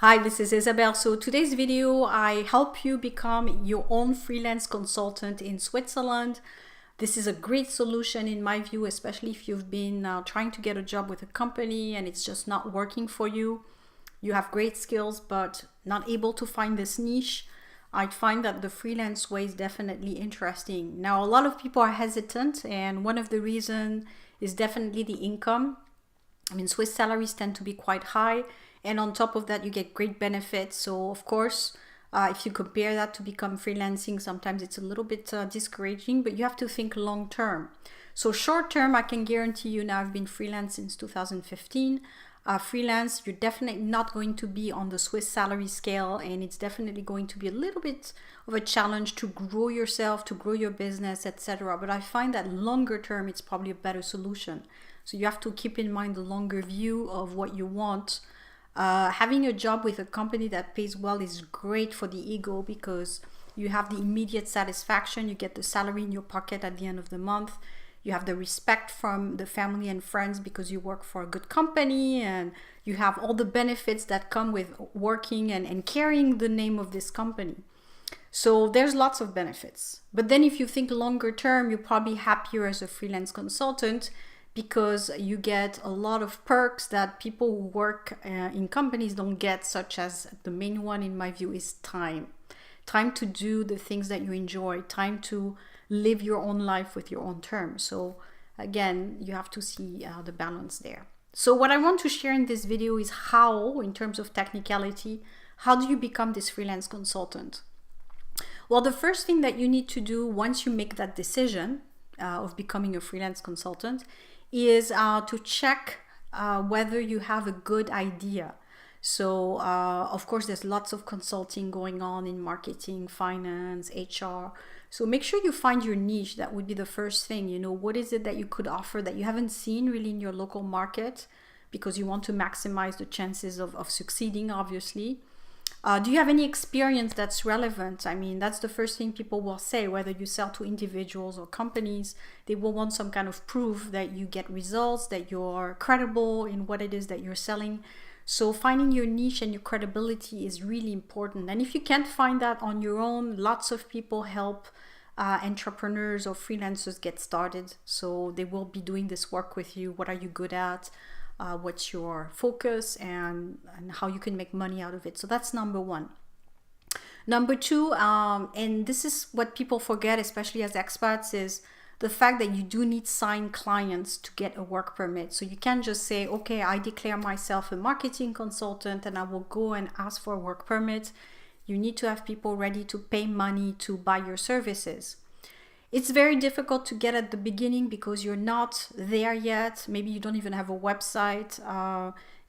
Hi, this is Isabel. So today's video, I help you become your own freelance consultant in Switzerland. This is a great solution in my view, especially if you've been trying to get a job with a company and it's just not working for you. You have great skills, but not able to find this niche. I'd find that the freelance way is definitely interesting. Now, a lot of people are hesitant, and one of the reasons is definitely the income. I mean, Swiss salaries tend to be quite high, and on top of that, you get great benefits. So, of course, if you compare that to become freelancing, sometimes it's a little bit discouraging, but you have to think long term. So, short term, I can guarantee you now, I've been freelance since 2015. Freelance, you're definitely not going to be on the Swiss salary scale, and it's definitely going to be a little bit of a challenge to grow yourself, to grow your business, etc. But I find that longer term, it's probably a better solution. So you have to keep in mind the longer view of what you want. Having a job with a company that pays well is great for the ego because you have the immediate satisfaction. You get the salary in your pocket at the end of the month. You have the respect from the family and friends because you work for a good company, and you have all the benefits that come with working and carrying the name of this company. So there's lots of benefits. But then if you think longer term, you're probably happier as a freelance consultant because you get a lot of perks that people who work in companies don't get, such as the main one in my view is time. Time to do the things that you enjoy, time to live your own life with your own terms. So again, you have to see the balance there. So what I want to share in this video is how, in terms of technicality, how do you become this freelance consultant? Well, the first thing that you need to do once you make that decision of becoming a freelance consultant is to check whether you have a good idea. So of course, there's lots of consulting going on in marketing, finance, HR. So make sure you find your niche. That would be the first thing. You know, what is it that you could offer that you haven't seen really in your local market, because you want to maximize the chances of succeeding, obviously. Do you have any experience that's relevant? I mean, that's the first thing people will say, whether you sell to individuals or companies. They will want some kind of proof that you get results, that you're credible in what it is that you're selling. So finding your niche and your credibility is really important. And if you can't find that on your own, lots of people help entrepreneurs or freelancers get started. So they will be doing this work with you. What are you good at? What's your focus, and how you can make money out of it. So that's number one. Number two, and this is what people forget, especially as expats, is the fact that you do need signed clients to get a work permit. So you can't just say, okay, I declare myself a marketing consultant and I will go and ask for a work permit. You need to have people ready to pay money to buy your services. It's very difficult to get at the beginning because you're not there yet. Maybe you don't even have a website.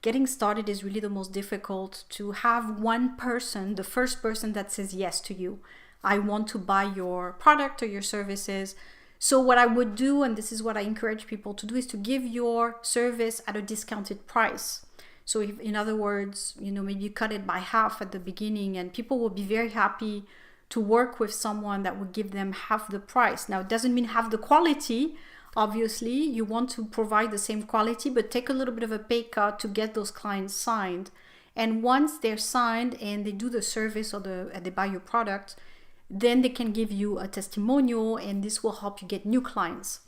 Getting started is really the most difficult. To have one person, the first person that says yes to you, I want to buy your product or your services. So what I would do, and this is what I encourage people to do, is to give your service at a discounted price. So if, in other words, you know, maybe you cut it by half at the beginning, and people will be very happy to work with someone that would give them half the price. Now, it doesn't mean half the quality. Obviously, you want to provide the same quality, but take a little bit of a pay cut to get those clients signed. And once they're signed and they do the service or they buy your product, then they can give you a testimonial, and this will help you get new clients.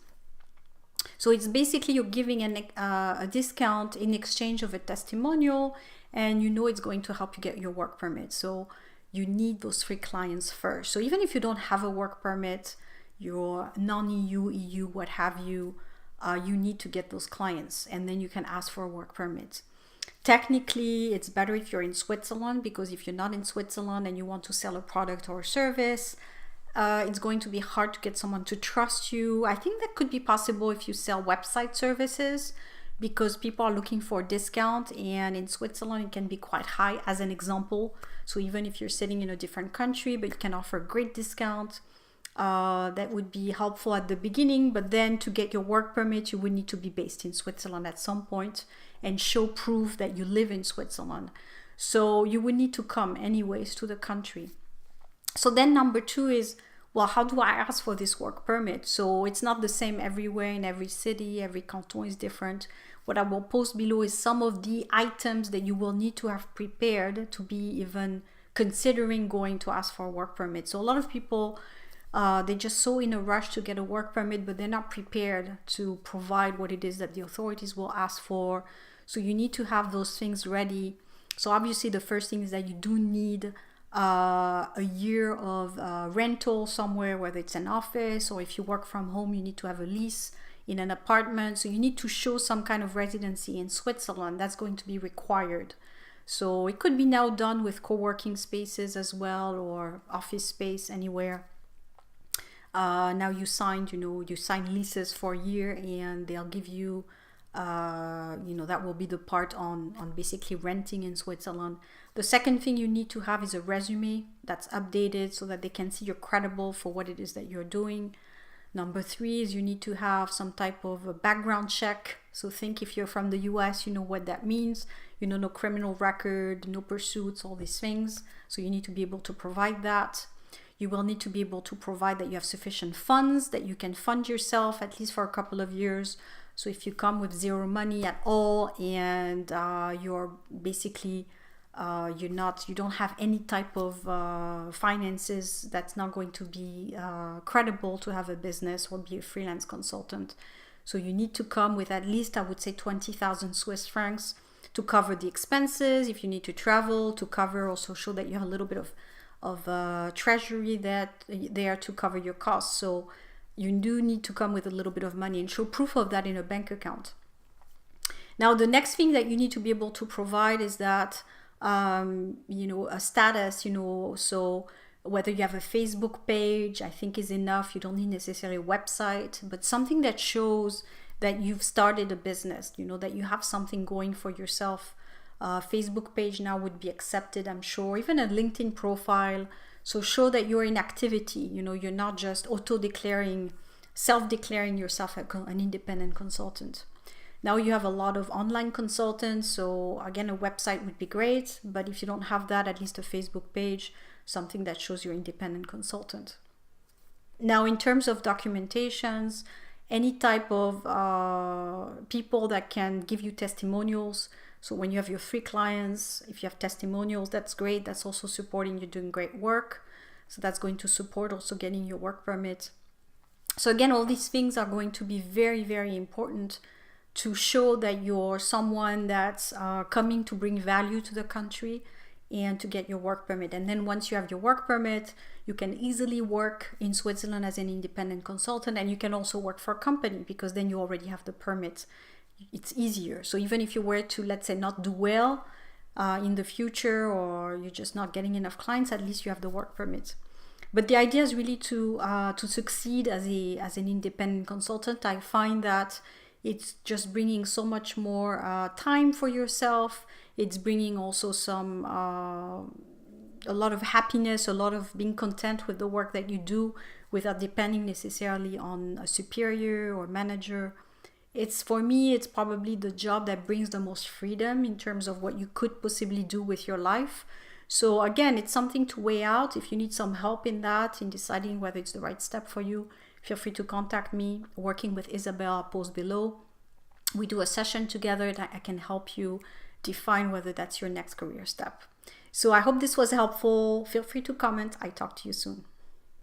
So it's basically you're giving a discount in exchange of a testimonial, and you know it's going to help you get your work permit. So you need those free clients first. So even if you don't have a work permit, you're non-EU, EU, what have you, you need to get those clients, and then you can ask for a work permit. Technically, it's better if you're in Switzerland, because if you're not in Switzerland and you want to sell a product or a service, it's going to be hard to get someone to trust you. I think that could be possible if you sell website services, because people are looking for a discount, and in Switzerland it can be quite high, as an example. So even if you're sitting in a different country, but you can offer a great discount, that would be helpful at the beginning. But then to get your work permit, you would need to be based in Switzerland at some point and show proof that you live in Switzerland. So you would need to come anyways to the country. So then number two is, well, how do I ask for this work permit? So it's not the same everywhere, in every city, every canton is different. what I will post below is some of the items that you will need to have prepared to be even considering going to ask for a work permit. So a lot of people, they're just so in a rush to get a work permit, but they're not prepared to provide what it is that the authorities will ask for. So you need to have those things ready. So obviously the first thing is that you do need a year of rental somewhere, whether it's an office or if you work from home, you need to have a lease in an apartment. So you need to show some kind of residency in Switzerland. That's going to be required. So it could be now done with co-working spaces as well, or office space anywhere. Now you signed, you sign leases for a year, and they'll give you, that will be the part on basically renting in Switzerland. The second thing you need to have is a resume that's updated so that they can see you're credible for what it is that you're doing. Number 3 is you need to have some type of a background check. So think if you're from the US, you know what that means. No criminal record, no pursuits, all these things. So you need to be able to provide that. You will need to be able to provide that you have sufficient funds, that you can fund yourself at least for a couple of years. So if you come with zero money at all and you're basically you don't have any type of finances, that's not going to be credible to have a business or be a freelance consultant. So you need to come with at least, I would say, 20,000 Swiss francs to cover the expenses. If you need to travel, to cover, also show that you have a little bit of treasury that there to cover your costs. So you do need to come with a little bit of money and show proof of that in a bank account. Now, the next thing that you need to be able to provide is that a status, so whether you have a Facebook page, I think is enough. You don't need necessarily a website, but something that shows that you've started a business, that you have something going for yourself. Facebook page now would be accepted, I'm sure, even a LinkedIn profile. So show that you're in activity, you're not just self-declaring yourself an independent consultant. Now you have a lot of online consultants, so again, a website would be great, but if you don't have that, at least a Facebook page, something that shows you're independent consultant. Now, in terms of documentations, any type of people that can give you testimonials. So when you have your free clients, if you have testimonials, that's great. That's also supporting you doing great work. So that's going to support also getting your work permit. So again, all these things are going to be very, very important to show that you're someone that's coming to bring value to the country and to get your work permit. And then once you have your work permit, you can easily work in Switzerland as an independent consultant, and you can also work for a company because then you already have the permit. It's easier. So even if you were to, let's say, not do well in the future, or you're just not getting enough clients, at least you have the work permit. But the idea is really to succeed as an independent consultant. I find that it's just bringing so much more time for yourself. It's bringing also a lot of happiness, a lot of being content with the work that you do without depending necessarily on a superior or manager. For me, it's probably the job that brings the most freedom in terms of what you could possibly do with your life. So again, it's something to weigh out. If you need some help in that, in deciding whether it's the right step for you, feel free to contact me. Working with Isabel, I'll post below. We do a session together that I can help you define whether that's your next career step. So I hope this was helpful. Feel free to comment. I talk to you soon.